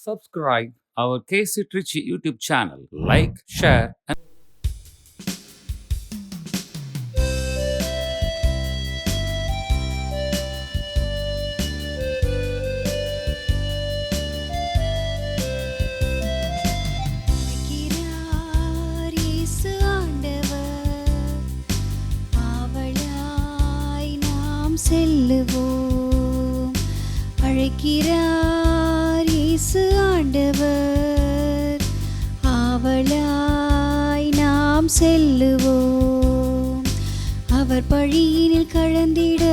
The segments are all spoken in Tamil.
subscribe our KC Trichy YouTube channel. Like, share, and அழைக்கிறார் இயேசு ஆண்டவர், ஆவலாய் நாம் செல்லுவோம். அழைக்கிறார் இயேசு ஆண்டவர், ஆவலாய் நாம் செல்லுவோம். அவர் பழியினில் கலந்திட,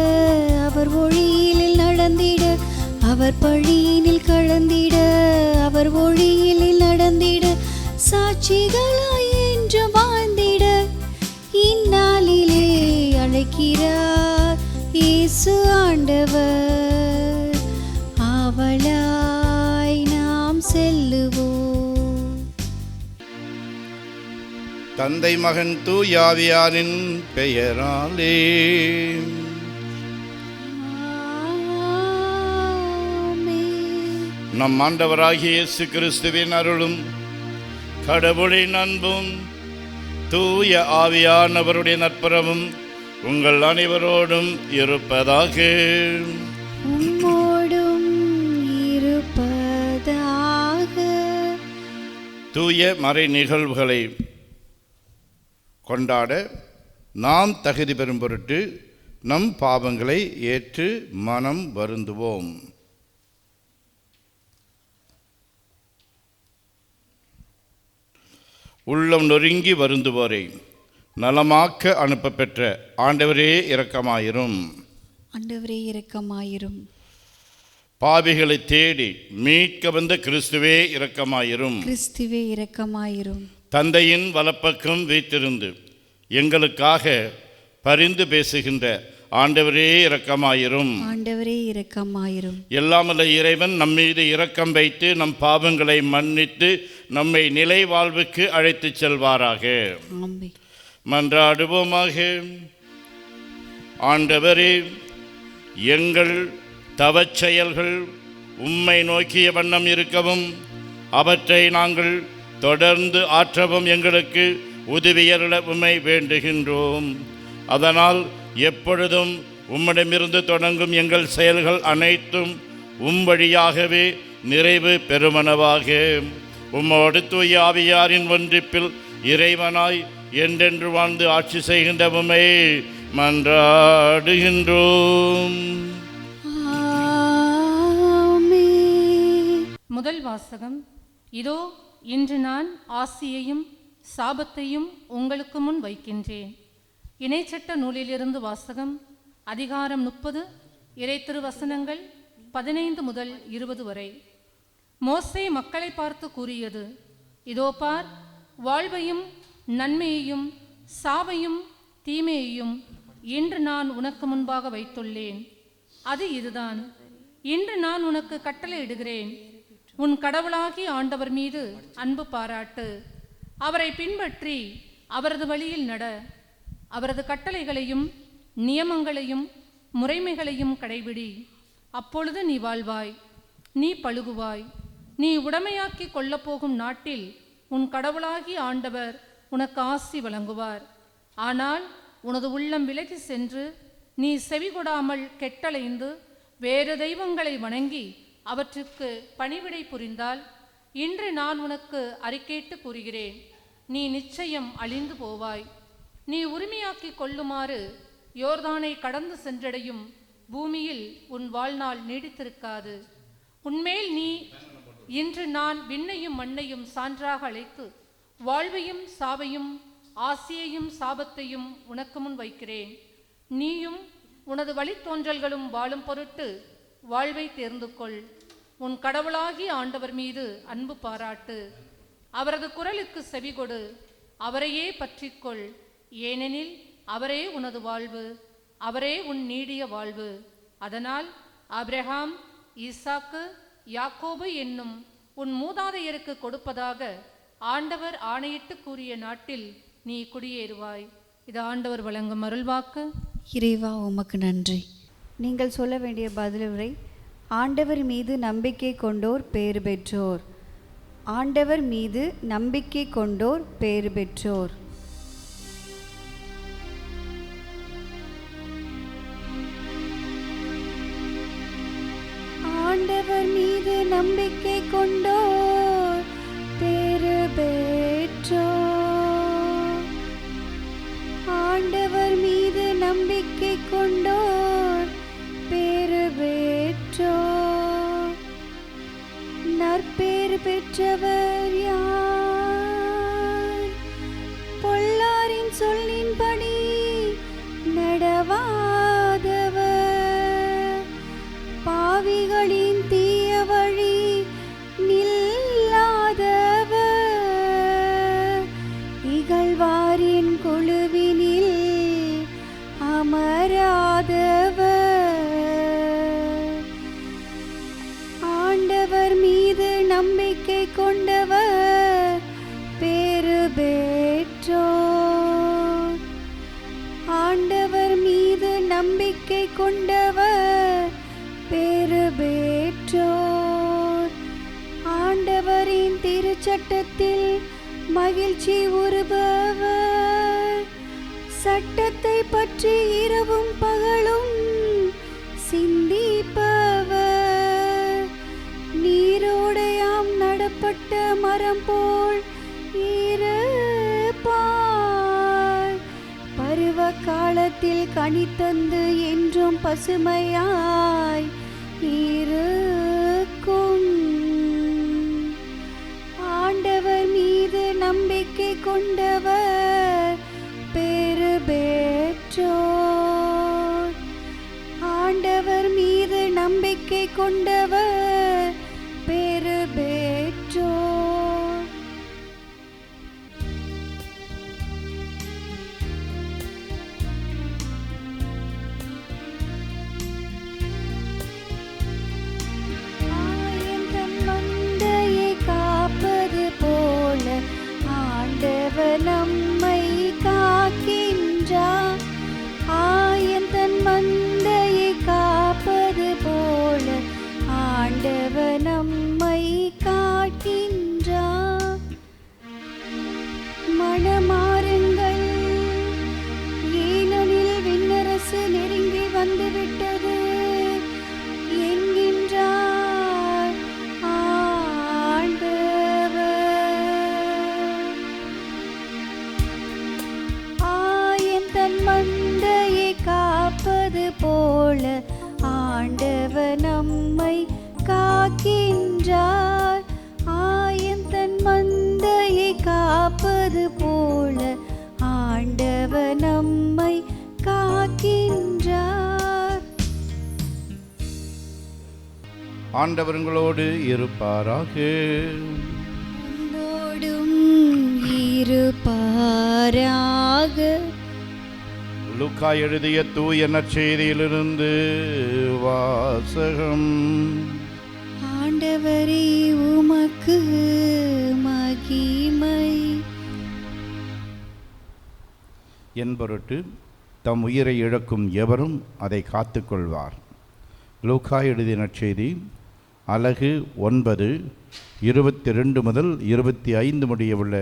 அவர் ஒளியினில் நடந்திட, அவர் பழியினில் கலந்திட, அவர் ஒளியினில் நடந்திட, சாட்சிகளாய் என்று வாழ்ந்திட இந்நாளிலே அழைக்கிறார் இயேசு ஆண்டவர், ஆவலாய் நாம் செல்லுவோம். தந்தை மகன் தூயாவியாரின் பெயராலே ஆமென். நம் ஆண்டவராகிய இயேசு கிறிஸ்துவின் அருளும் கடவுளின் அன்பும் தூய ஆவியானவருடைய நட்புறவும் உங்கள் அனைவரோடும் இருப்பதாக. உம்மோடும் இருப்பதாக. தூய மறை நிகழ்வுகளை கொண்டாட நாம் தகுதி பெறும் பொருட்டு நம் பாவங்களை ஏற்று மனம் வருந்துவோம். உள்ளம் நொறுங்கி வருந்துவோரை நலமாக்க அனுப்ப பெற்ற ஆண்டவரே இரக்கமாயிரும். ஆண்டவரே இரக்கமாயிரும். பாவிகளை தேடி மீட்க வந்த கிறிஸ்துவே இரக்கமாயிரும். கிறிஸ்துவே இரக்கமாயிரும். தந்தையின் வலப்பக்கம் வீற்றிருந்து எங்களுக்காக பரிந்து பேசுகின்ற ஆண்டவரே இரக்கமாயிரும். ஆண்டவரே இரக்கமாயிரும். எல்லாமல்ல இறைவன் நம்மீது இரக்கம் வைத்து நம் பாவங்களை மன்னித்து நம்மை நிலை வாழ்வுக்கு அழைத்துச் செல்வாராக. ஆமென். மன்றாடுவோமாக. ஆண்டவரே, எங்கள் தவச் செயல்கள் உம்மை நோக்கிய வண்ணம் இருக்கவும் அவற்றை நாங்கள் தொடர்ந்து ஆற்றவும் எங்களுக்கு உதவியருள உம்மை வேண்டுகின்றோம். அதனால் எப்பொழுதும் உம்மிடமிருந்து தொடங்கும் எங்கள் செயல்கள் அனைத்தும் வழியாகவே நிறைவு பெறுமனவாக. உம்மோடு தூய ஆவியாரின் ஒன்றிப்பில் இறைவனாய் என்றென்று வாழ்ந்து ஆட்சி செய்கின்ற உம்மை மன்றாடுகின்றோம். ஆமென். முதல் வாசகம். இதோ இன்று நான் ஆசியையும் சாபத்தையும் உங்களுக்கு முன் வைக்கின்றேன். இணைச்சட்ட நூலிலிருந்து வாசகம். அதிகாரம் 30, இறை திருவசனங்கள் 15 முதல் 20 வரை. மோசே மக்களை பார்த்து கூறியது, இதோ பார், வாழ்வையும் நன்மையையும் சாவையும் தீமையையும் இன்று நான் உனக்கு முன்பாக வைத்துள்ளேன். அது இதுதான். இன்று நான் உனக்கு கட்டளையிடுகிறேன். உன் கடவுளாகி ஆண்டவர் மீது அன்பு பாராட்டு. அவரை பின்பற்றி அவரது வழியில் நட. அவரது கட்டளைகளையும் நியமங்களையும் முறைமைகளையும் கடைபிடி. அப்பொழுது நீ வாழ்வாய், நீ பழுகுவாய். நீ உடைமையாக்கி கொள்ளப்போகும் நாட்டில் உன் கடவுளாகி ஆண்டவர் உனக்கு ஆசி வழங்குவார். ஆனால் உனது உள்ளம் விலகி சென்று நீ செவிகொடாமல் கெட்டலைந்து வேறு தெய்வங்களை வணங்கி அவற்றுக்கு பணிவிடை புரிந்தால் இன்று நான் உனக்கு அறிக்கையிட்டு கூறுகிறேன், நீ நிச்சயம் அழிந்து போவாய். நீ உரிமையாக்கி கொள்ளுமாறு யோர்தானை கடந்து சென்றடையும் பூமியில் உன் வாழ்நாள் நீடித்திருக்காது. உன்மேல் நீ இன்று நான் விண்ணையும் மண்ணையும் சான்றாக அழைத்து வாழ்வையும் சாவையும் ஆசியையும் சாபத்தையும் உனக்கு முன் வைக்கிறேன். நீயும் உனது வழித்தோன்றல்களும் வாழும் பொருட்டு வாழ்வை தேர்ந்து கொள். உன் கடவுளாகி ஆண்டவர் மீது அன்பு பாராட்டு. அவரது குரலுக்கு செவிகொடு. அவரையே பற்றிக்கொள். ஏனெனில் அவரே உனது வாழ்வு, அவரே உன் நீடிய வாழ்வு. அதனால் ஆபிரகாம், ஈசாக்கு, யாக்கோபு என்னும் உன் மூதாதையருக்கு கொடுப்பதாக ஆண்டவர் ஆணையிட்டு கூறிய நாட்டில் நீ குடியேறுவாய். இது ஆண்டவர் வழங்கும் அருள்வாக்கு. இறைவா உமக்கு நன்றி. நீங்கள் சொல்ல வேண்டிய பதிலுரை ஆண்டவர் மீது நம்பிக்கை கொண்டோர் பேறு பெற்றோர். ஆண்டவர் மீது நம்பிக்கை கொண்டோர் பேறு பெற்றோர். ஆண்டவர் மீது நம்பிக்கை கொண்டோர் பேறு பெற்றோர். ஆண்டவர் மீது நம்பிக்கை கொண்டோர் பேறு பெற்றோர். நற்பேறு பெற்றவர் யார்? பொல்லாரின் சொல்லின்படி நடவாதவர், பாவிகளின் தீய வழி நில்லாதவர், இகழ்வாரின் குழுவினில் அமராதவர். ஆண்டவர் மீது நம்பிக்கை கொண்டவர் பேறு பெற்றோர். ஆண்டவர் மீது நம்பிக்கை கொண்டவர் பேறு பெற்றோர். ஆண்டவரின் திருச்சட்டத்தில் மகிழ்ச்சி உறுபவர், சட்டத்தை பற்றி இரவும் பகலும் சிந்திப்பவர். நீரோடையாம் நடப்பட்ட மரம் போல் இருப்பார், பருவ காலத்தில் கனி தந்து என்றும் பசுமையாய் இருக்கும். ஆண்டவர் மீது நம்பிக்கை கொண்டவர் பேறு பெற்றோர். ஆண்டவர் மீது நம்பிக்கை கொண்டவர் பேறு பெற்றோர். ஆயன் தன் மந்தையை காப்பது போல ஆண்டவர் நம்மை காக்கின்றார். ஆயன் தன் மந்தையை காப்பது போல ஆண்டவர் நம்மை காக்கின்றார். மனமாறுங்கள், ஏனெனில் விண்ணரசு நெருங்கி வந்துவிட்டது என்கின்றார் ஆண்டவர். ஆயன் தன் மந்தையை காப்பது போல ஆண்டவர் நம்மை காக்கின்றார். ஆயன் தன் மந்தையை காப்பது போல ஆண்டவர் நம்மை காக்கின்றார். ஆண்டவர் உங்களோடு இருப்பாராக. உம்மோடும் இருப்பாராக. லூக்கா எழுதிய தூய நற்செய்தியிலிருந்து வாசகம். ஆண்டவரே உமக்கு மகிமை. என் பொருட்டு தம் உயிரை இழக்கும் எவரும் அதை காத்துக்கொள்வார். லூக்கா எழுதிய நற்செய்தி அலகு 9 22 முதல் 25 முடிய உள்ள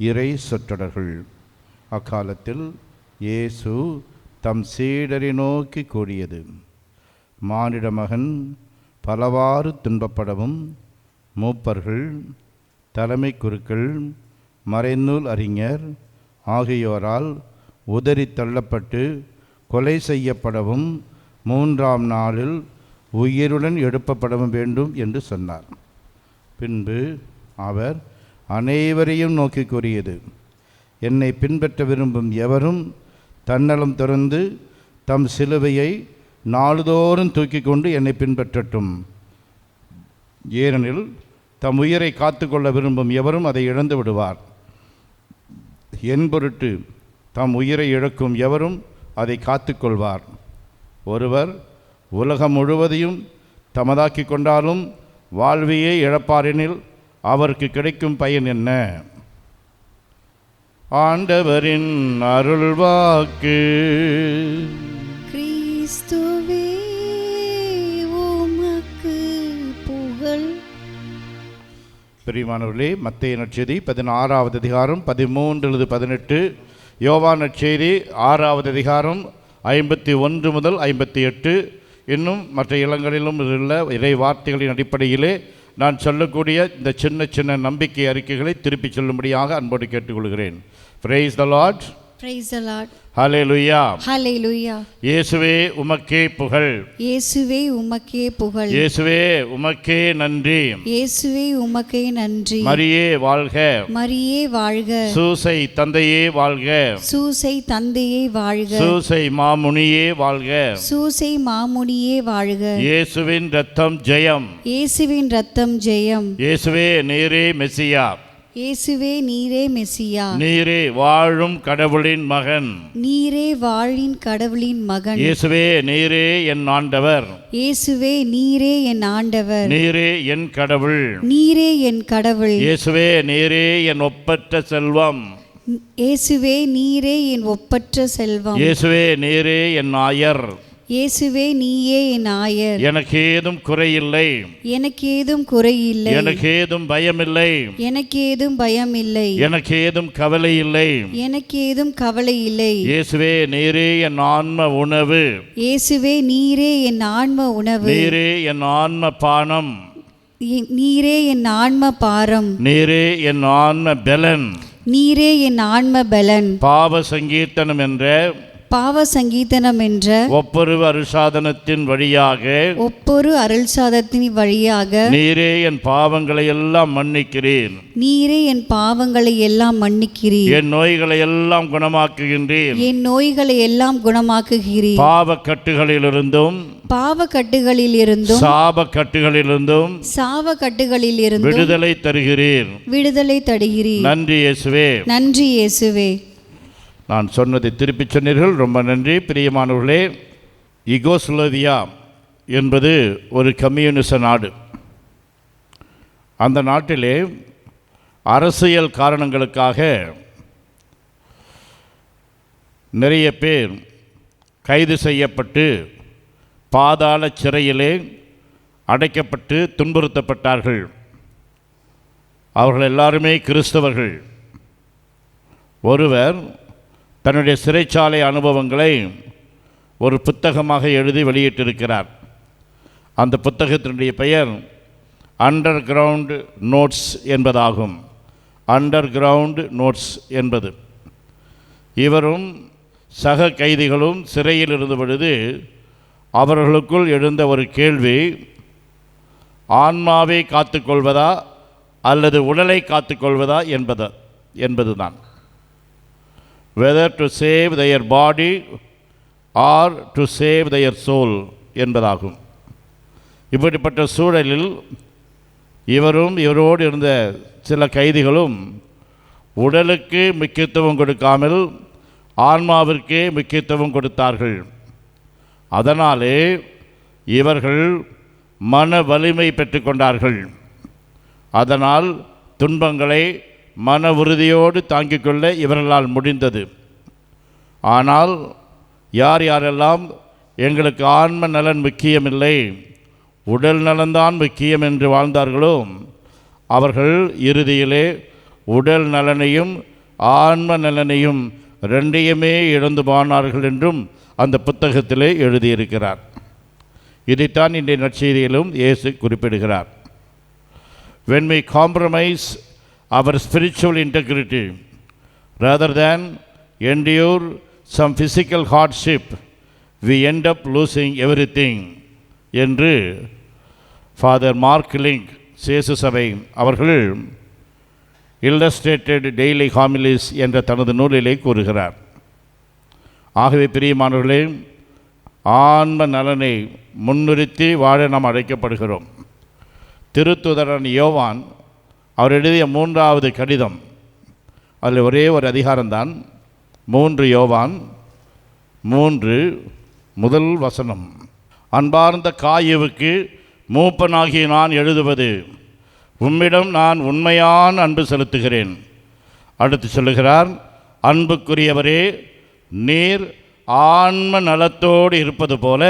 இறை சொற்றொடர்கள். அக்காலத்தில் இயேசு தம் சீடரை நோக்கி கூறியது: மானிட மகன் பலவாறு துன்பப்படவும் மூப்பர்கள், தலைமை குருக்கள், மறைநூல் அறிஞர் ஆகியோரால் உதறி தள்ளப்பட்டு கொலை செய்யப்படவும் 3ஆம் நாளில் உயிருடன் எழுப்பப்படவும் வேண்டும் என்று சொன்னார். பின்பு அவர் அனைவரையும் நோக்கி கூறியது: என்னை பின்பற்ற விரும்பும் எவரும் தன்னலம் துறந்து தம் சிலுவையை நாள்தோறும் தூக்கி கொண்டு என்னை பின்பற்றட்டும். ஏனெனில் தம் உயிரை காத்து கொள்ள விரும்பும் எவரும் அதை இழந்து விடுவார். என் பொருட்டு தம் உயிரை இழக்கும் எவரும் அதை காத்து கொள்வார். ஒருவர் உலகம் முழுவதையும் தமதாக்கி கொண்டாலும் வாழ்வையே இழப்பாரெனில் அவருக்கு கிடைக்கும் பயன் என்ன? ஆண்டவரின் அருள்வாக்கு. கிறிஸ்துவே உமக்கு பிரியமானவர்களே, மத்தேயு நற்செய்தி 16வது அதிகாரம் 13-18, யோவான் நற்செய்தி 6வது அதிகாரம் 51 முதல் 58, இன்னும் மற்ற இடங்களிலும் உள்ள இறை வார்த்தைகளின் அடிப்படையிலே நான் சொல்லக்கூடிய இந்த சின்ன சின்ன நம்பிக்கை அறிக்கைகளை திருப்பி சொல்லும்படியாக அன்போடு கேட்டுக்கொள்கிறேன். Praise the Lord. Praise the Lord. Hallelujah. Hallelujah. இயேசுவே உமக்கே புகழ். இயேசுவே உமக்கே புகழ். இயேசுவே உமக்கே நன்றி. இயேசுவே உமக்கே நன்றி. மரியே வாழ்க. மரியே வாழ்க. சூசை தந்தையே வாழ்க. சூசை தந்தையே வாழ்க. சூசை மாமுனியே வாழ்க. சூசை மாமுனியே வாழ்க. இயேசுவின் இரத்தம் ஜெயம். இயேசுவின் இரத்தம் ஜெயம். இயேசுவே நீரே மெசியா. இயேசுவே நீரே மெசியா. நீரே வாழும் கடவுளின் மகன். நீரே வாழின் கடவுளின் மகன். இயேசுவே நீரே என் ஆண்டவர். இயேசுவே நீரே என் ஆண்டவர். நீரே என் கடவுள். நீரே என் கடவுள். இயேசுவே நீரே என் ஒப்பற்ற செல்வம். இயேசுவே நீரே என் ஒப்பற்ற செல்வம். இயேசுவே நீரே என் ஆயர். இயேசுவே நீயே என் ஆயர். எனக்கு ஏதும் குறையில்லை. எனக்கு ஏதும் குறையில்லை. எனக்கு ஏதும் பயமில்லை. எனக்கு ஏதும் பயம் இல்லை. எனக்கு ஏதும் கவலை இல்லை. எனக்கு ஏதும் கவலை இல்லை. இயேசுவே நீரே என் ஆன்ம உணவு. இயேசுவே நீரே என் ஆன்ம உணவு. நீரே என் ஆன்ம பானம். நீரே என் ஆன்ம பாரம். நீரே என் ஆன்ம பெலன். நீரே என் ஆன்ம பலன். பாவ சங்கீர்த்தனம் என்ற பாவ சங்கீதனம் என்ற ஒவ்வொரு அருள்சாதனத்தின் வழியாக நீரே என் பாவங்களை எல்லாம் மன்னிக்கிறீர். நீரே என் பாவங்களை எல்லாம் மன்னிக்கிறீர். என் நோய்களை எல்லாம் குணமாக்குகின்றீர். என் நோய்களை எல்லாம் குணமாக்குகிறீர். பாவக்கட்டுகளிலிருந்தும் பாவக்கட்டுகளிலிருந்தும் சாபக்கட்டுகளிலிருந்தும் சாவக்கட்டுகளிலிருந்தும் விடுதலை தருகிறீர். விடுதலை தருகிறீர். நன்றி இயேசுவே. நன்றி இயேசுவே. நான் சொன்னதை திருப்பிச் சொன்னீர்கள், ரொம்ப நன்றி. பிரியமானவர்களே, யுகோஸ்லோவியா என்பது ஒரு கம்யூனிச நாடு. அந்த நாட்டிலே அரசியல் காரணங்களுக்காக நிறைய பேர் கைது செய்யப்பட்டு பாதாள சிறையிலே அடைக்கப்பட்டு துன்புறுத்தப்பட்டார்கள். அவர்கள் எல்லாருமே கிறிஸ்தவர்கள். ஒருவர் தன்னுடைய சிறைச்சாலை அனுபவங்களை ஒரு புத்தகமாக எழுதி வெளியிட்டிருக்கிறார். அந்த புத்தகத்தினுடைய பெயர் அண்டர் கிரவுண்ட் நோட்ஸ் என்பதாகும். அண்டர் கிரவுண்ட் நோட்ஸ் என்பது. இவரும் சக கைதிகளும் சிறையில் இருந்த பொழுது அவர்களுக்குள் எழுந்த ஒரு கேள்வி, ஆன்மாவை காத்துக்கொள்வதா அல்லது உடலை காத்துக்கொள்வதா என்பதுதான். whether to save their body or to save their soul என்பதாகும். இப்படிப்பட்ட சூழலில் இவரும் இவரோடு இருந்த சில கைதிகளும் உடலுக்கு முக்கியத்துவம் கொடுக்காமல் ஆன்மாவிற்கே முக்கியத்துவம் கொடுத்தார்கள். அதனாலே இவர்கள் மன வலிமை பெற்றுக்கொண்டார்கள். அதனால் துன்பங்களை மன உறுதியோடு தாங்கிக் கொள்ள இவர்களால் முடிந்தது. ஆனால் யார் யாரெல்லாம் எங்களுக்கு ஆன்ம நலன் முக்கியமில்லை, உடல் நலன்தான் முக்கியம் என்று வாழ்ந்தார்களோ அவர்கள் இறுதியிலே உடல் நலனையும் ஆன்ம நலனையும் ரெண்டையுமே இழந்து போனார்கள் என்றும் அந்த புத்தகத்திலே எழுதியிருக்கிறார். இதைத்தான் இன்றைய நற்செய்தியிலும் இயேசு குறிப்பிடுகிறார். When we compromise our spiritual integrity rather than endure some physical hardship, we end up losing everything என்று ஃபாதர் மார்க் லிங்க் சேசு சபை அவர்கள் இல்லஸ்ட்ரேட்டட் டெய்லி ஹாமிலிஸ் என்ற தனது நூலிலே கூறுகிறார். ஆகவே பிரியமானவர்களே, ஆன்ம நலனை முன்னிறுத்தி வாழ நாம் அழைக்கப்படுகிறோம். திருத்துதரன் யோவான் அவர் எழுதிய 3வது கடிதம், அதில் ஒரே ஒரு அதிகாரம்தான், 3 யோவான் 3 முதல் வசனம். அன்பார்ந்த காயுவுக்கு மூப்பனாகிய நான் எழுதுவது, உம்மிடம் நான் உண்மையான அன்பு செலுத்துகிறேன். அடுத்து சொல்லுகிறார், அன்புக்குரியவரே, நீர் ஆன்ம நலத்தோடு இருப்பது போல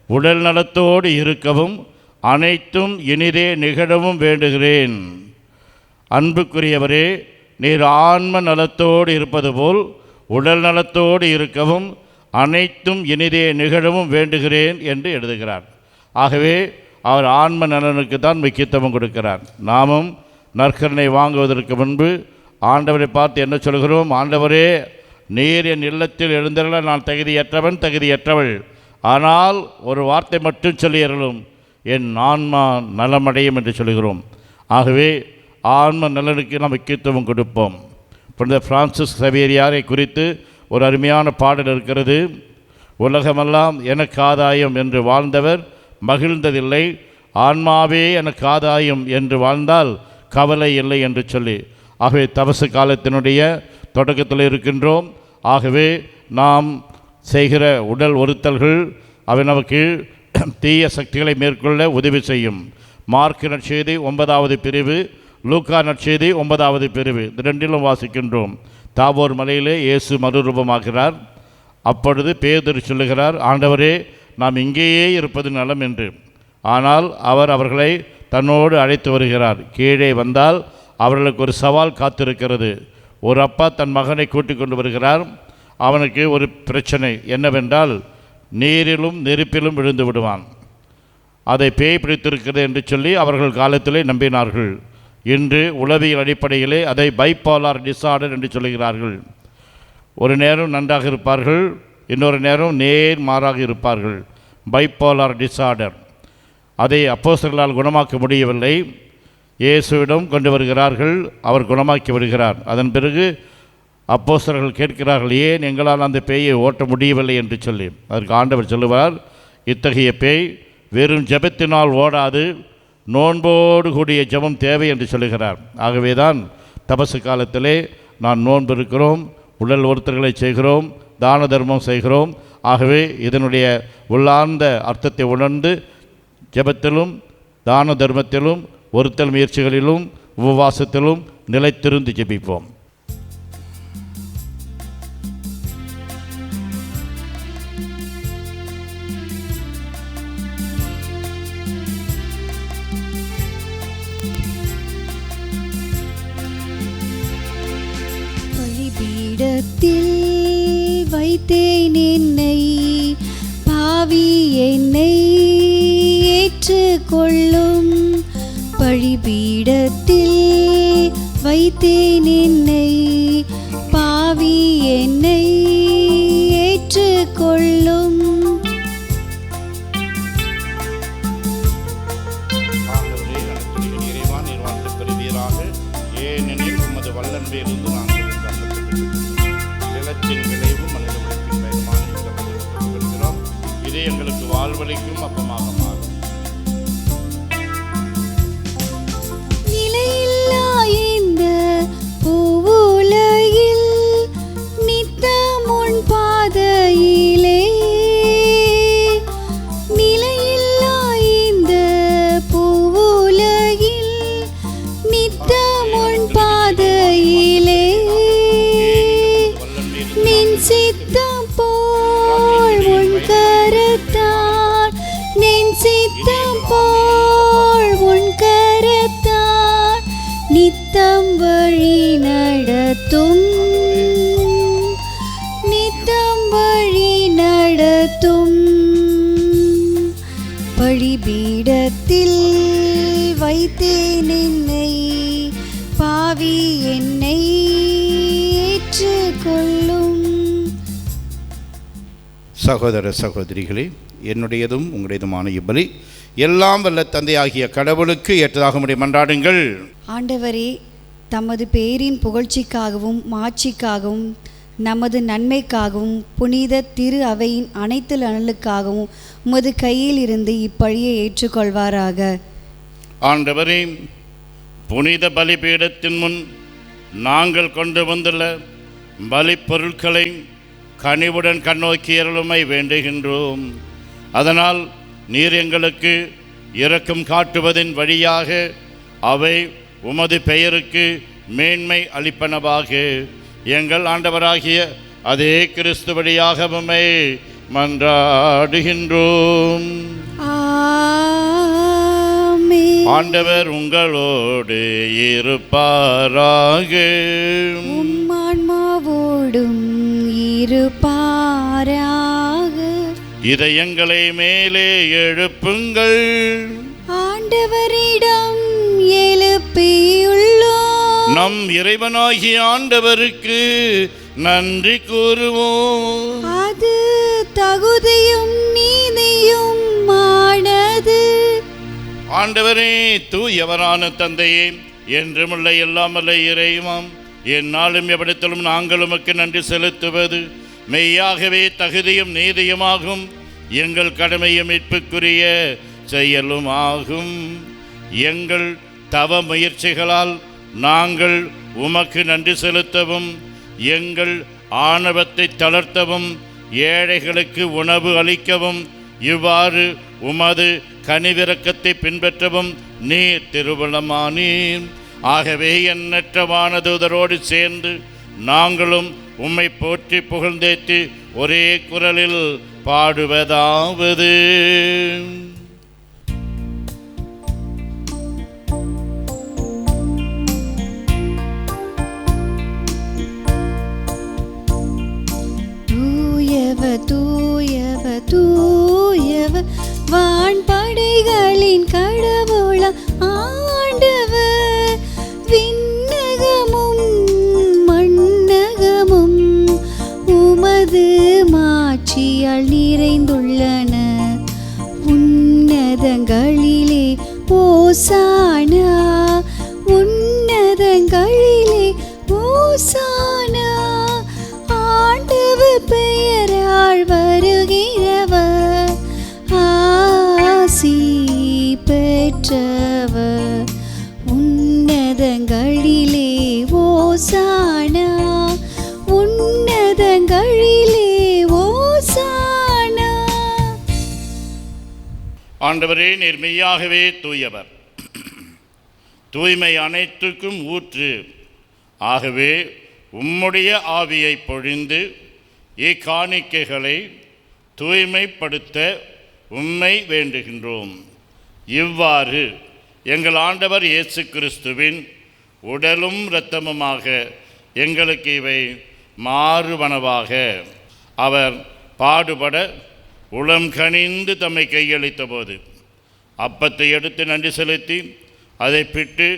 உடல் நலத்தோடு இருக்கவும் அனைத்தும் இனிதே நிகழவும் வேண்டுகிறேன். அன்புக்குரியவரே, நீர் ஆன்ம நலத்தோடு இருப்பது போல் உடல் நலத்தோடு இருக்கவும் அனைத்தும் இனிதே நிகழவும் வேண்டுகிறேன் என்று எழுதுகிறார். ஆகவே அவர் ஆன்ம நலனுக்கு தான் முக்கியத்துவம் கொடுக்கிறார். நாமும் நற்கருணை வாங்குவதற்கு முன்பு ஆண்டவரை பார்த்து என்ன சொல்கிறோம்? ஆண்டவரே, நீர் என் இல்லத்தில் எழுந்தருள நான் தகுதியற்றவன், தகுதியற்றவள். ஆனால் ஒரு வார்த்தை மட்டும் சொல்லியறலும் என் ஆன்மா நலமடையும் என்று சொல்கிறோம். ஆகவே ஆன்ம நலனுக்கு நாம் முக்கியத்துவம் கொடுப்போம். புனித பிரான்சிஸ் சவேரியாரை குறித்து ஒரு அருமையான பாடல் இருக்கிறது. உலகமெல்லாம் எனக்கு ஆதாயம் என்று வாழ்ந்தவர் மகிழ்ந்ததில்லை, ஆன்மாவே எனக்கு ஆதாயம் என்று வாழ்ந்தால் கவலை இல்லை என்று சொல்லி. ஆகவே தபசு காலத்தினுடைய தொடக்கத்தில் இருக்கின்றோம். ஆகவே நாம் செய்கிற உடல் ஒருத்தல்கள் அவை நமக்கு தீய சக்திகளை மேற்கொள்ள உதவி செய்யும். மார்க் நற்செய்தி 9வது பிரிவு, லூக்கா நற்செய்தி 9வது பிரிவு, இது ரெண்டிலும் வாசிக்கின்றோம். தாபோர் மலையிலே இயேசு மறுரூபமாகிறார். அப்பொழுது பேதுரு சொல்லுகிறார், ஆண்டவரே, நாம் இங்கேயே இருப்பது நலம் என்று. ஆனால் அவர் அவர்களை தன்னோடு அழைத்து வருகிறார். கீழே வந்தால் அவர்களுக்கு ஒரு சவால் காத்திருக்கிறது. ஒரு அப்பா தன் மகனை கூட்டிக் கொண்டு வருகிறார். அவனுக்கு ஒரு பிரச்சனை என்னவென்றால், நீரிலும் நெருப்பிலும் விழுந்து விடுவான். அதை பேய் பிடித்திருக்கிறது என்று சொல்லி அவர்கள் காலத்திலே நம்பினார்கள். இன்று உளவியல் அடிப்படையிலே அதை பைபாலார் டிஸார்டர் என்று சொல்கிறார்கள். ஒரு நேரம் நன்றாக இருப்பார்கள், இன்னொரு நேரம் நேர்மாறாக இருப்பார்கள். பைபாலார் டிஸார்டர். அதை அப்போஸ்தலர்களால் குணமாக்க முடியவில்லை. இயேசுவிடம் கொண்டு வருகிறார்கள், அவர் குணமாக்கி விடுகிறார். அதன் பிறகு அப்போஸ்தலர்கள் கேட்கிறார்கள், ஏன் எங்களால் அந்த பேயை ஓட்ட முடியவில்லை என்று சொல்லி. அதற்கு ஆண்டவர் சொல்லுவார், இத்தகைய பேய் வெறும் ஜெபத்தினால் ஓடாது, நோன்போடு கூடிய ஜெபம் தேவை என்று சொல்லுகிறார். ஆகவே தான் தபசு காலத்திலே நான் நோன்பு இருக்கிறோம், உடல் ஒருத்தர்களை செய்கிறோம், தான தர்மம் செய்கிறோம். ஆகவே இதனுடைய உள்ளார்ந்த அர்த்தத்தை உணர்ந்து ஜெபத்திலும் தான தர்மத்திலும் ஒருத்தல் முயற்சிகளிலும் உபவாசத்திலும் நிலைத்திருந்து ஜெபிப்போம். பலிபீடத்தில் வைத்தேன் என்னை, பாவி என்னை ஏற்றுக்கொள்ளும். பலிபீடத்தில் வைத்தேன் என்னை, பாவி என்னை ஏற்றுக்கொள்ளும். ஏனெனில் உமது வல்லன்பிலிருந்து நாங்கள் நிலத்தின் விளைவு மனித உழைப்பின் பயணமான இந்த பெறுகிறோம். இது எங்களுக்கு வாழ்வளிக்கும் அப்பமாக மாறும். நிலையில்லா இந்த பூவுலகில் நித்தம் உன் பாதையிலே, நிலையில்லா இந்த பூவுலகில் நித்தம் உன் பாதையிலே, நின் சித்தம் போல் உன் கரத்தால், நின் சித்தம் போல் உன் கரத்தால் நித்தம் வழி நடத்தும், நித்தம் வழி நடத்தும். பலிபீடத்தில் வைத்தேன் என்னை, பாவி என்னை ஏற்றுக்கொள்ளும். சகோதர சகோதரிகளே, என்னுடையதும் உங்களுடையதுமான இப்பலி எல்லாம் வல்ல தந்தையாகிய கடவுளுக்கு ஏற்றதாக முடிய மன்றாடுங்கள். ஆண்டவரே, தமது பேரின் புகழ்ச்சிக்காகவும் மாட்சிக்காகவும் நமது நன்மைக்காகவும் புனித திரு அவையின் அனைத்து நலனுக்காகவும் உமது கையில் இருந்து இப்பழியை ஏற்றுக்கொள்வாராக. ஆண்டவரே, புனித பலிபீடத்தின் முன் நாங்கள் கொண்டு வந்துள்ள பலி பொருட்களை கனிவுடன் கண்ணோக்கி அருளுமை வேண்டுகின்றோம். அதனால் நீர் எங்களுக்கு இரக்கம் காட்டுவதின் வழியாக அவை உமது பெயருக்கு மேன்மை அளிப்பனவாக. எங்கள் ஆண்டவராகிய அதே கிறிஸ்து வழியாக உம்மை மன்றாடுகின்றோம். ஆமென். ஆண்டவர் உங்களோடு இருப்பாராக. உம்மான்மாவோடும் இருப்பாராக. இதயங்களை மேலே எழுப்புங்கள். ஆண்டவரிடம் எழுப்பியுள்ளோம். நம் இறைவனாகிய ஆண்டவருக்கு நன்றி கூறுவோம். அது தகுதியும் நீதியும் ஆனது. ஆண்டவரே, தூயவரான தந்தையே, என்றுமுள்ள எல்லாமல்ல இறைவன், எந்நாளும் எவ்விடத்திலும் நாங்கள் உமக்கு நன்றி செலுத்துவது மெய்யாகவே தகுதியும் நீதியுமாகும். எங்கள் கடமையும் மீட்புக்குரிய செயலும் ஆகும். எங்கள் தவ முயற்சிகளால் நாங்கள் உமக்கு நன்றி செலுத்தவும், எங்கள் ஆணவத்தை தளர்த்தவும், ஏழைகளுக்கு உணவு அளிக்கவும், இவ்வாறு உமது கனிவிரக்கத்தை பின்பற்றவும் நீர் திருவுளமானீர். ஆகவே எண்ணற்ற வானதூதரோடு சேர்ந்து நாங்களும் உம்மை போற்றி புகழ்ந்தேத்தி ஒரே குரலில் பாடுவதாவது: தூயவ தூயவ வான்படைகளின் கடவுள ஆண்டவர். விண்ணகமும் மண்ணகமும் உமது மாட்சியால் நிறைந்துள்ளன. உன்னதங்களிலே ஓசானா, உன்னதங்களிலே ஓசானா. ஆண்டவர் பெயரால் வருகிறவர் ஆசி பெற்றவர். உன்னதங்களிலே ஓசானா, உன்னதங்களிலே ஓசானா. ஆண்டவரே, நீர் மெய்யாகவே தூயவர், தூய்மை அனைத்துக்கும் ஊற்று. ஆகவே உம்முடைய ஆவியை பொழிந்து இக்காணிக்கைகளை தூய்மைப்படுத்த உம்மை வேண்டுகின்றோம். இவ்வாறு எங்கள் ஆண்டவர் இயேசு கிறிஸ்துவின் உடலும் இரத்தமுமாக எங்களுக்கு இவை மாறுவனவாக. அவர் பாடுபட உளம் கனிந்து தம்மை கையளித்த போது அப்பத்தை எடுத்து நன்றி செலுத்தி அதை பிட்டு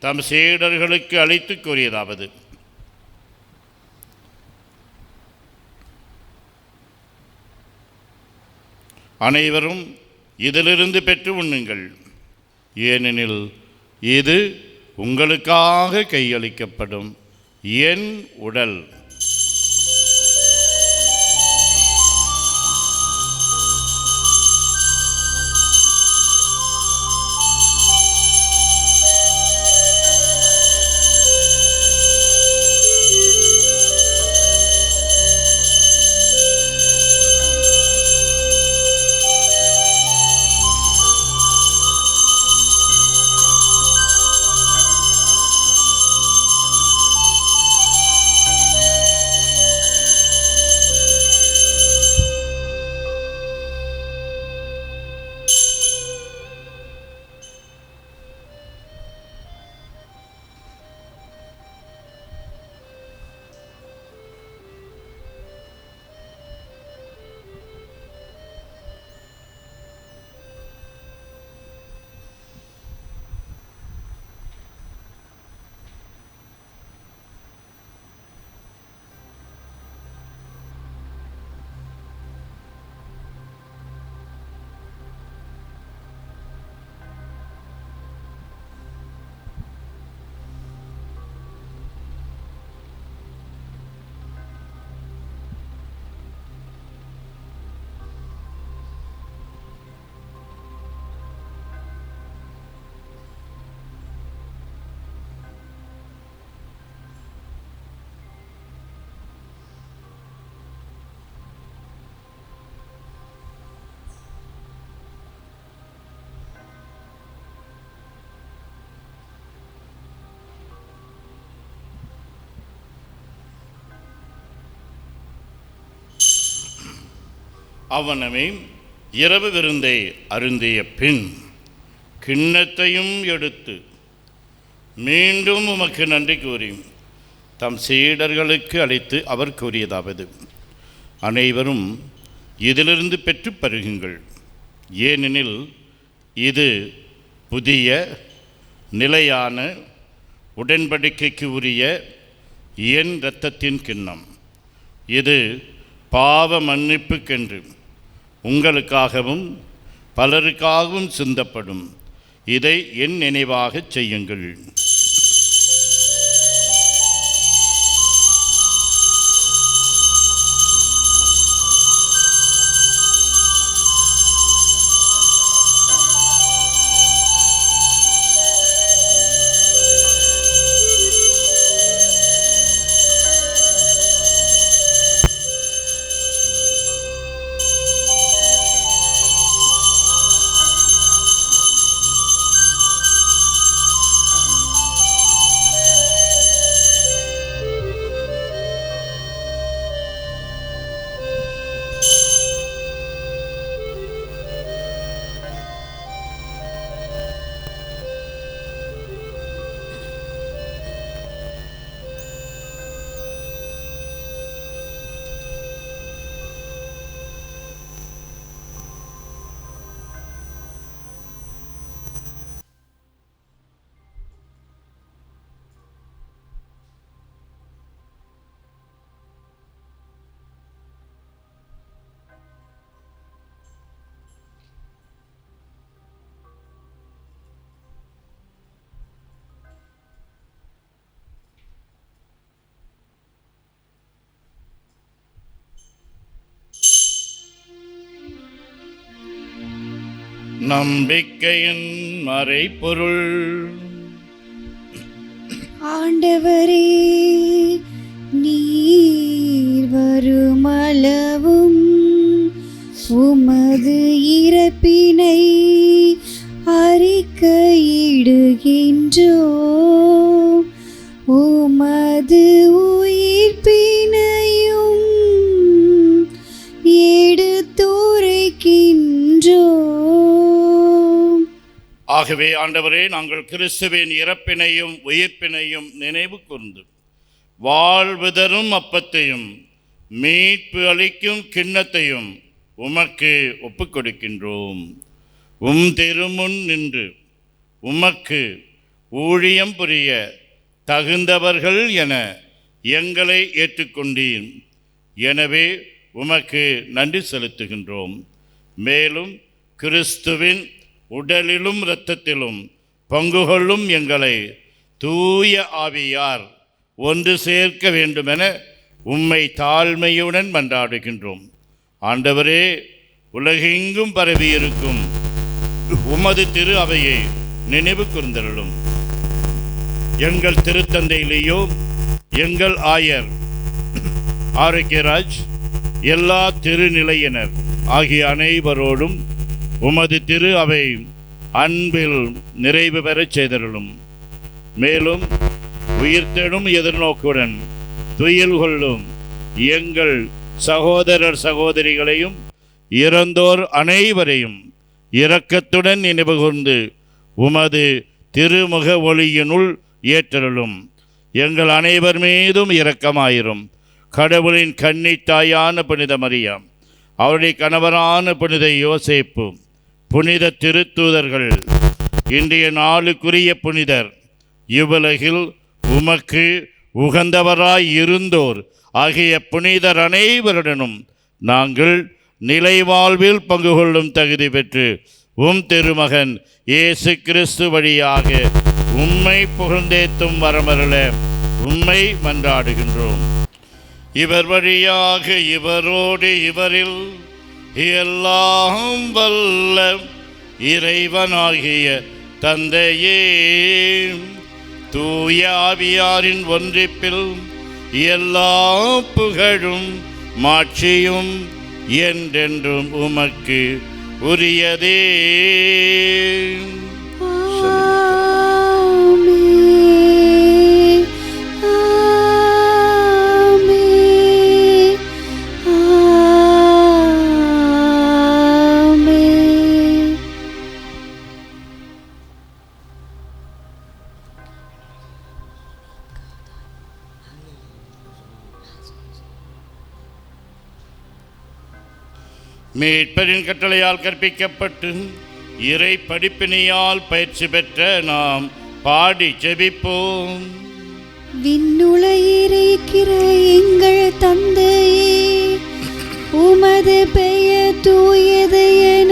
தம் சீடர்களுக்கு அளித்து கூறியதாவது: அனைவரும் இதிலிருந்து பெற்று உண்ணுங்கள், ஏனெனில் இது உங்களுக்காக கையளிக்கப்படும் என் உடல். அவனமே இரவு விருந்தை அருந்திய பின் கிண்ணத்தையும் எடுத்து மீண்டும் உமக்கு நன்றி கூறி தம் சீடர்களுக்கு அழைத்து அவர் கூறியதாவது: அனைவரும் இதிலிருந்து பெற்று பருகுங்கள், ஏனெனில் இது புதிய நிலையான உடன்படிக்கைக்கு உரிய என் இரத்தத்தின் கிண்ணம். இது பாவ மன்னிப்புக்கென்று உங்களுக்காகவும் பலருக்காகவும் சிந்தப்படும். இதை என் நினைவாகச் செய்யுங்கள். நம்பிக்கையின் மறைபொருள். ஆண்டவரே, நீர் வருமளவும் உமது இறப்பினை அறிக்கையிடுகின்றோம், உமது உயிர்ப்பினையும் எடுத்துரைக்கின்றோம். ஆகவே ஆண்டவரே, நாங்கள் கிறிஸ்துவின் இறப்பினையும் உயிர்ப்பினையும் நினைவு கூர்ந்து வாழ்வுதரும் அப்பத்தையும் மீட்பு அளிக்கும் கிண்ணத்தையும் உமக்கு ஒப்புக் கொடுக்கின்றோம். திருமுன் நின்று உமக்கு ஊழியம் புரிய தகுந்தவர்கள் என எங்களை ஏற்றுக்கொண்டீர். எனவே உமக்கு நன்றி செலுத்துகின்றோம். மேலும் கிறிஸ்துவின் உடலிலும் இரத்தத்திலும் பங்கு கொள்ளும் எங்களை தூய ஆவியார் ஒன்று சேர்க்க வேண்டுமென உம்மை தாழ்மையுடன் மன்றாடுகின்றோம். ஆண்டவரே, உலகெங்கும் பரவியிருக்கும் உமது திரு அவையை நினைவு கூர்ந்தருளும். எங்கள் திருத்தந்தையிலேயோ எங்கள் ஆயர் ஆரோக்கியராஜ், எல்லா திருநிலையினர் ஆகிய அனைவரோடும் உமது திரு அவை அன்பில் நிறைவு பெறச் செய்தருளும். மேலும் உயிர்த்தெழும் எதிர்நோக்குடன் துயில் கொள்ளும் எங்கள் சகோதரர் சகோதரிகளையும் இறந்தோர் அனைவரையும் இரக்கத்துடன் நினைவு கூர்ந்து உமது திருமுக ஒளியினுள் ஏற்றருளும். எங்கள் அனைவர் மீதும் இரக்கமாயிரும். கடவுளின் கன்னி தாயான புனித மரியாம், அவருடைய கணவரான புனித யோசேப்பு, புனித திருத்தூதர்கள், இன்றைய நாளுக்குரிய புனிதர், இவ்வுலகில் உமக்கு உகந்தவராய் இருந்தோர் ஆகிய புனிதர் அனைவருடனும் நாங்கள் நிலைவாழ்வில் பங்கு கொள்ளும் தகுதி பெற்று திருமகன் இயேசு கிறிஸ்து வழியாக உம்மை புகழ்ந்தேத்தும் வரமருள உம்மை மன்றாடுகின்றோம். இவர் வழியாக இவரோடு இவரில் எல்லாம் வல்ல இறைவனாகிய தந்தையே, தூய ஆவியாரின் ஒன்றிப்பில் எல்லா புகழும் மாட்சியும் என்றென்றும் உமக்கு உரியதே. மீட்பரின் கட்டளையால் கற்பிக்கப்பட்டு இறை படிப்பினையால் பயிற்சி பெற்ற நாம் பாடி ஜெபிப்போம். விண்ணுலகிற எங்கள் தந்தையே, உமது பெயர் தூயது என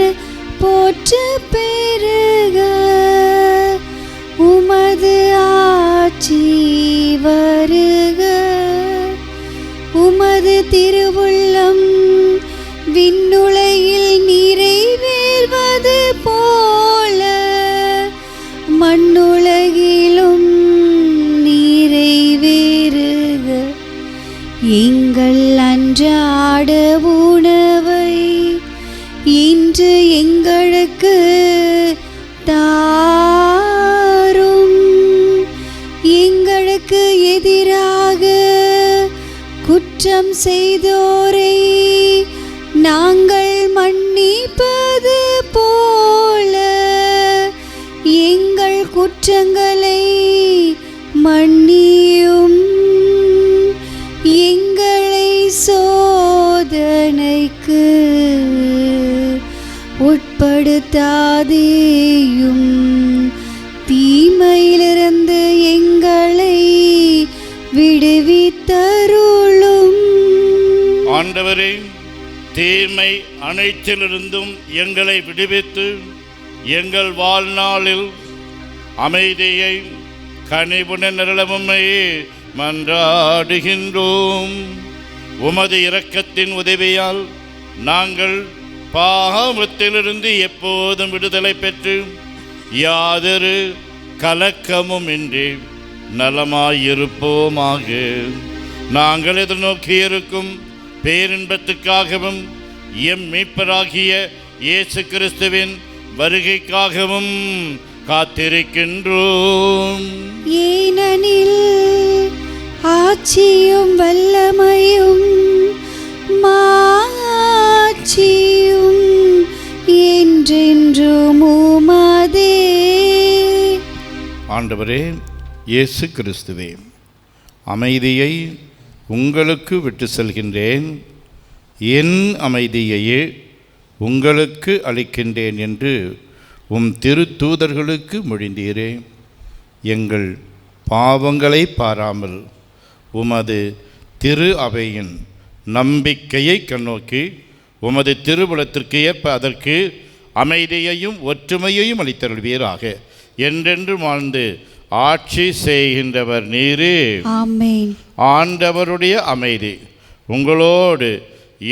போற்று பெருக. உமது ஆட்சி வருக. உமது திருவுள்ளம் விண்ணுலகில் நிறைவேறுவது போல மண்ணுலகிலும் நிறைவேறுக. எங்கள் அன்றாட உணவை இன்று எங்களுக்கு தாரும். எங்களுக்கு எதிராக குற்றம் செய்தோரை நாங்கள் மன்னிப்பது போல எங்கள் குற்றங்களை மன்னியும். எங்களை சோதனைக்கு உட்படுத்தாதேயும், தீமையிலிருந்து எங்களை விடுவித்தருளும். ஆண்டவரே, தீமை அனைத்திலிருந்தும் எங்களை விடுவித்து எங்கள் வாழ்நாளில் அமைதியை கனிவுடன் நிரளவுமையே மன்றாடுகின்றோம். உமது இரக்கத்தின் உதவியால் நாங்கள் பாவத்திலிருந்து எப்போதும் விடுதலை பெற்று யாதொரு கலக்கமும் இன்றி நலமாயிருப்போமாக. நாங்கள் எதிர்நோக்கியிருக்கும் பேரின்பத்துக்காகவும் எம் மீட்பராகிய இயேசு கிறிஸ்துவின் வருகைக்காகவும் காத்திருக்கின்றோம். ஏனெனில் ஆட்சியும் வல்லமையும் மாட்சியும் என்றென்றும் உமதே. ஆண்டவரே இயேசு கிறிஸ்துவே, அமைதியை உங்களுக்கு விட்டு செல்கின்றேன், என் அமைதியையே உங்களுக்கு அளிக்கின்றேன் என்று உம் திருத்தூதர்களுக்கு மொழிந்தீரே. எங்கள் பாவங்களை பாராமல் உமது திரு அவையின் நம்பிக்கையை கண்ணோக்கி உமது திருவுளத்திற்கு ஏற்ப அதற்கு அமைதியையும் ஒற்றுமையையும் அளித்தருள்வீராக. என்றென்று வாழ்ந்து ஆட்சி செய்கின்றவர் நீரே. ஆமென். ஆண்டவருடைய அமைதி உங்களோடு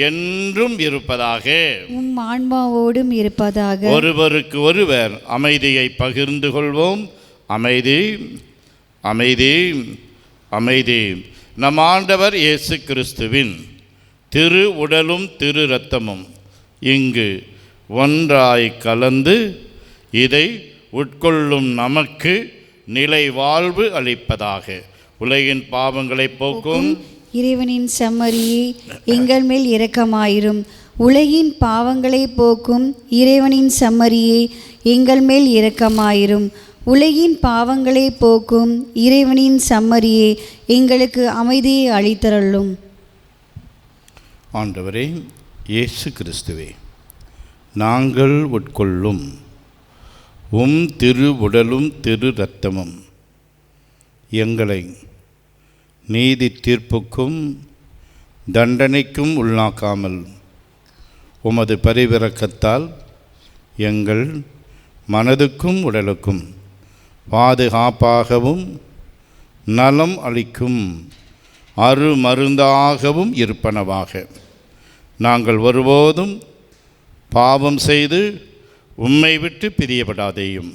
என்றும் இருப்பதாக, உம் ஆன்மாவோடும் இருப்பதாக. ஒருவருக்கு ஒருவர் அமைதியை பகிர்ந்து கொள்வோம். அமைதி, அமைதி, அமைதி. நம் ஆண்டவர் இயேசு கிறிஸ்துவின் திரு உடலும் திரு இரத்தமும் இங்கு ஒன்றாய் கலந்து இதை உட்கொள்ளும் நமக்கு நிலை வாழ்வு அளிப்பதாக. உலகின் பாவங்களை போக்கும் இறைவனின் செம்மறியே, எங்கள் மேல் இரக்கமாயிரும். உலகின் பாவங்களை போக்கும் இறைவனின் செம்மறியே, எங்கள் மேல் இரக்கமாயிரும். உலகின் பாவங்களை போக்கும் இறைவனின் செம்மறியே, எங்களுக்கு அமைதியை அளித்தருளும். ஆண்டவரே இயேசு கிறிஸ்துவே, நாங்கள் உட்கொள்ளும் உம் திரு உடலும் திரு இரத்தமும் எங்களை நீதி தீர்ப்புக்கும் தண்டனைக்கும் உள்ளாக்காமல் உமது பரிவிரக்கத்தால் எங்கள் மனதுக்கும் உடலுக்கும் பாதுகாப்பாகவும் நலம் அளிக்கும் அருமருந்தாகவும் இருப்பனவாக. நாங்கள் ஒருபோதும் பாவம் செய்து உம்மை விட்டு பிரியப்படாதேயும்.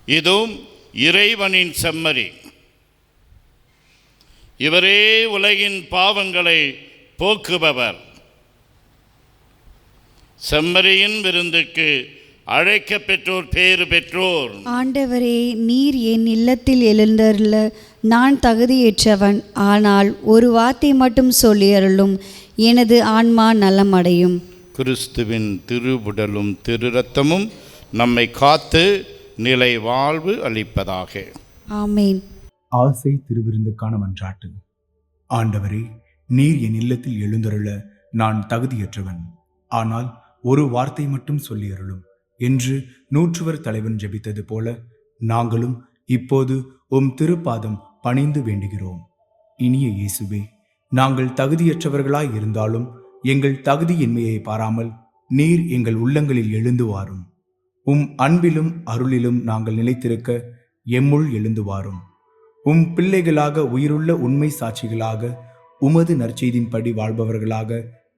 இதுவும் இறைவனின் செம்மறி. இவரே உலகின் பாவங்களை போக்குபவர். செம்மறியின் விருந்துக்கு அழைக்க பெற்றோர் பேறு பெற்றோர். ஆண்டவரே, நீர் என் இல்லத்தில் எழுந்தருள நான் தகுதியற்றவன். ஆனால் ஒரு வார்த்தை மட்டும் சொல்லியருளும், எனது ஆன்மா நலமடையும். கிறிஸ்துவின் திருவுடலும் திரு இரத்தமும் நம்மை காத்து நிலை வாழ்வு அளிப்பதாக. ஆமேன். ஆசை திருவிருந்துக்கான மன்றாட்டு. ஆண்டவரே, நீர் என் இல்லத்தில் எழுந்தருள நான் தகுதியற்றவன். ஆனால் ஒரு வார்த்தை மட்டும் சொல்லியருளும் என்று 100 தலைவன் ஜெபித்தது போல நாங்களும் இப்போது உம் திருப்பாதம் பணிந்து வேண்டுகிறோம். இனிய இயேசுவே, நாங்கள் தகுதியற்றவர்களாய் இருந்தாலும் எங்கள் தகுதியின்மையை பாராமல் நீர் எங்கள் உள்ளங்களில் எழுந்து வாரும். உம் அன்பிலும் அருளிலும் நாங்கள் நிலைத்திருக்க எம்முள் எழுந்து வாரும். உம் பிள்ளைகளாக உயிருள்ள உண்மை சாட்சிகளாக உமது நற்செய்தின்படி வாழ்பவர்களாக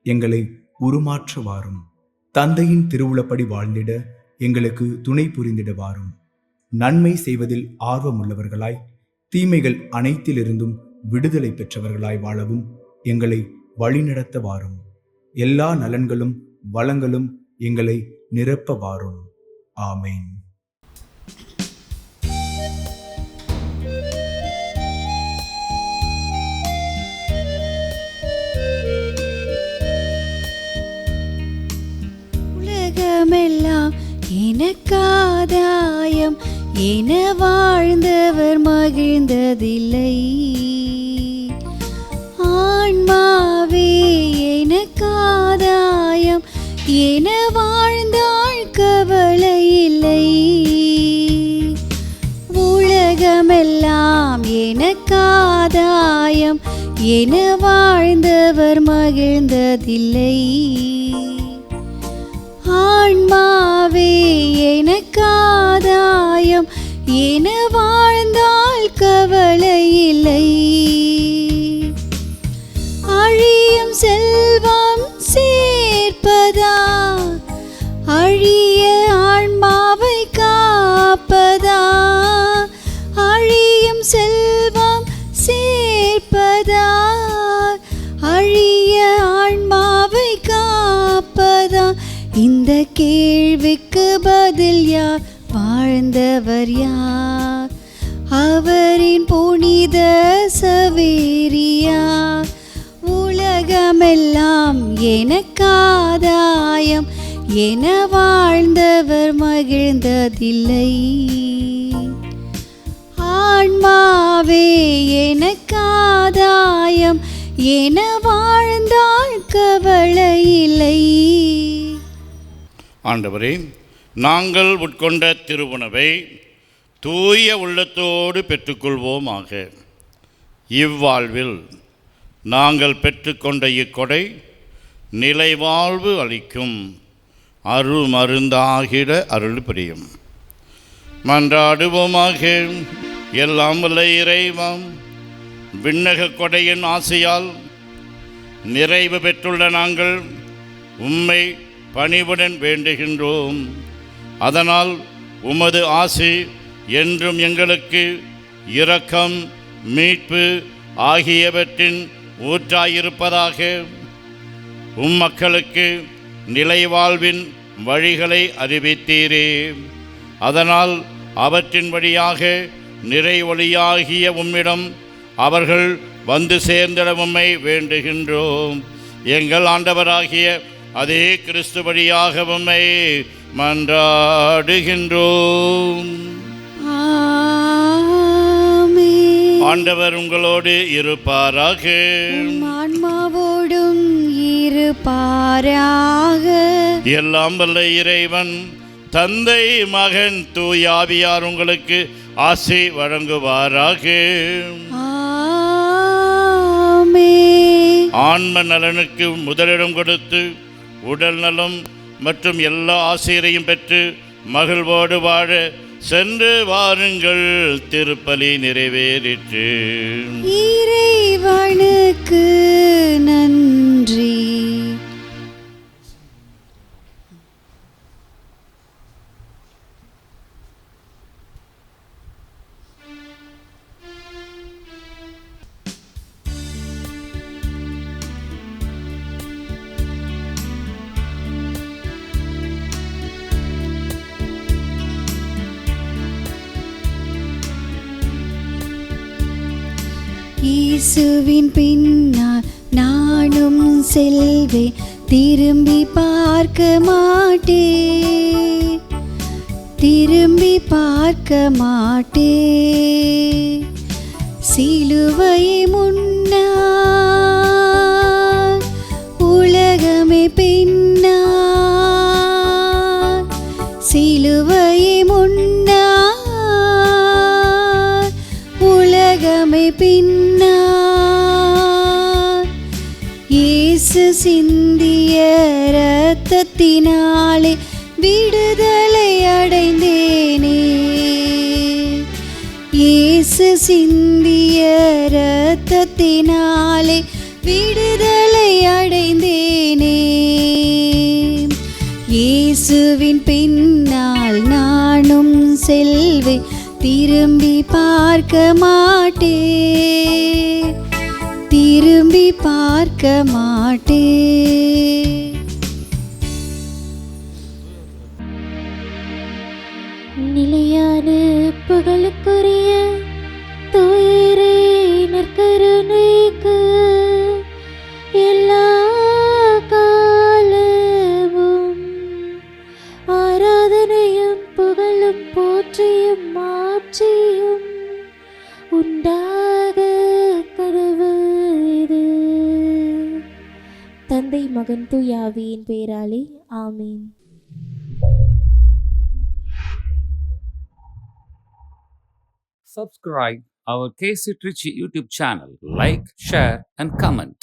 எங்களை உருமாற்ற வாரும். தந்தையின் திருவுளப்படி வாழ்ந்திட எங்களுக்கு துணை புரிந்திட வாரும். நன்மை செய்வதில் ஆர்வமுள்ளவர்களாய் தீமைகள் அனைத்திலிருந்தும் விடுதலை பெற்றவர்களாய் வாழவும் எங்களை வழிநடத்த வாரும். எல்லா நலன்களும் வளங்களும் எங்களை நிரப்ப வாரும். ஆமேன். உலகமெல்லாம் எனக்காதாயம் என வாழ்ந்தவர் மகிழ்ந்ததில்லை. ஆன்மாவே எனக்காதாயம் என வாழ்ந்தாள் கவலை இல்லை. உலகமெல்லாம் எனக்காதாயம் என வாழ்ந்தவர் மகிழ்ந்ததில்லை. ஆன்மாவே எனக்காதாயம் என வாழ்ந்தால் கவலை இல்லை. அழியும் செல்வம் சேர்ப்பதா, அழிய ஆன்மாவை காப்பதா. அழியும் செல்வம் சேர்ப்பதா, அழிய ஆன்மாவை காப்பதா. இந்த கேள்விக்கு பதில் யார்? வாழ்ந்தவர் யார்? அவரின் புனித சவேரியார். உலகமெல்லாம் எனக்காதாயம் என வாழ்ந்தவர் மகிழ்ந்ததில்லை. ஆன்மாவே எனக்காதாயம் என வாழ்ந்தால் கவலை இல்லை. ஆண்டவரே, நாங்கள் உட்கொண்ட திருவுணவை தூய உள்ளத்தோடு பெற்றுக்கொள்வோமாக. இவ்வாழ்வில் நாங்கள் பெற்றுக்கொண்ட இக்கொடை நிலைவாழ்வு அளிக்கும் அருமருந்தாகிட அருள் புரியும். மன்றாடுவோமாக. எல்லாம் வல்ல இறைவன் விண்ணக கொடையின் ஆசையால் நிறைவு பெற்றுள்ள நாங்கள் உம்மை பணிவுடன் வேண்டுகின்றோம். அதனால் உமது ஆசி என்றும் எங்களுக்கு இரக்கம், மீட்பு ஆகியவற்றின் ஊற்றாயிருப்பதாக. மக்களுக்கு நிலைவாழ்வின் வழிகளை அறிவித்தீரே. அதனால் அவற்றின் வழியாக நிறை ஒளியாகிய உம்மிடம் அவர்கள் வந்து சேர்ந்திட உம்மை வேண்டுகின்றோம். எங்கள் ஆண்டவராகிய அதே கிறிஸ்து வழியாக உம்மை மன்றாடுகின்றோம். ஆண்டவர் உங்களோடு இருப்பாராக. ஆன்மாவோடும் இருப்பாராக. எல்லாம் வல்ல இறைவன் தந்தை, மகன், தூய ஆவியார் உங்களுக்கு ஆசி வழங்குவாராக. ஆன்ம நலனுக்கு முதலிடம் கொடுத்து உடல் நலம் மற்றும் எல்லா ஆசிரியரையும் பெற்று மகிழ்வோடு வாழ சென்று வாருங்கள். திருப்பலி நிறைவேறிற்று. இறைவனுக்கு நன்றி. இயேசுவின் பின்னால் நானும் செல்வேன். திரும்பி பார்க்க மாட்டே, திரும்பி பார்க்க மாட்டே. சிலுவை முன்னார் உலகமே பின்னார், சிலுவை முன்னார் உலகமே பின்னார். இயேசு சிந்திய இரத்தத்தினாலே விடுதலை அடைந்தேனே, இயேசு சிந்திய இரத்தத்தினாலே விடுதலை அடைந்தேனே. இயேசுவின் பின்னால் நானும் செல்வேன், திரும்பி பார்க்க மாட்டே, திரும்பி பார்க்க மாட்டே. நிலையான புகழுக்குரிய தூயரே நற்கருணைக்கு எல்லா காலமும் ஆராதனையும் புகழும் போற்றியும் மாட்சியும் உண்டாக கடவுது. தந்தை மகன் தூய ஆவியின் பேராலே ஆமீன். Subscribe our KC Trichy YouTube channel. Like, share, and comment.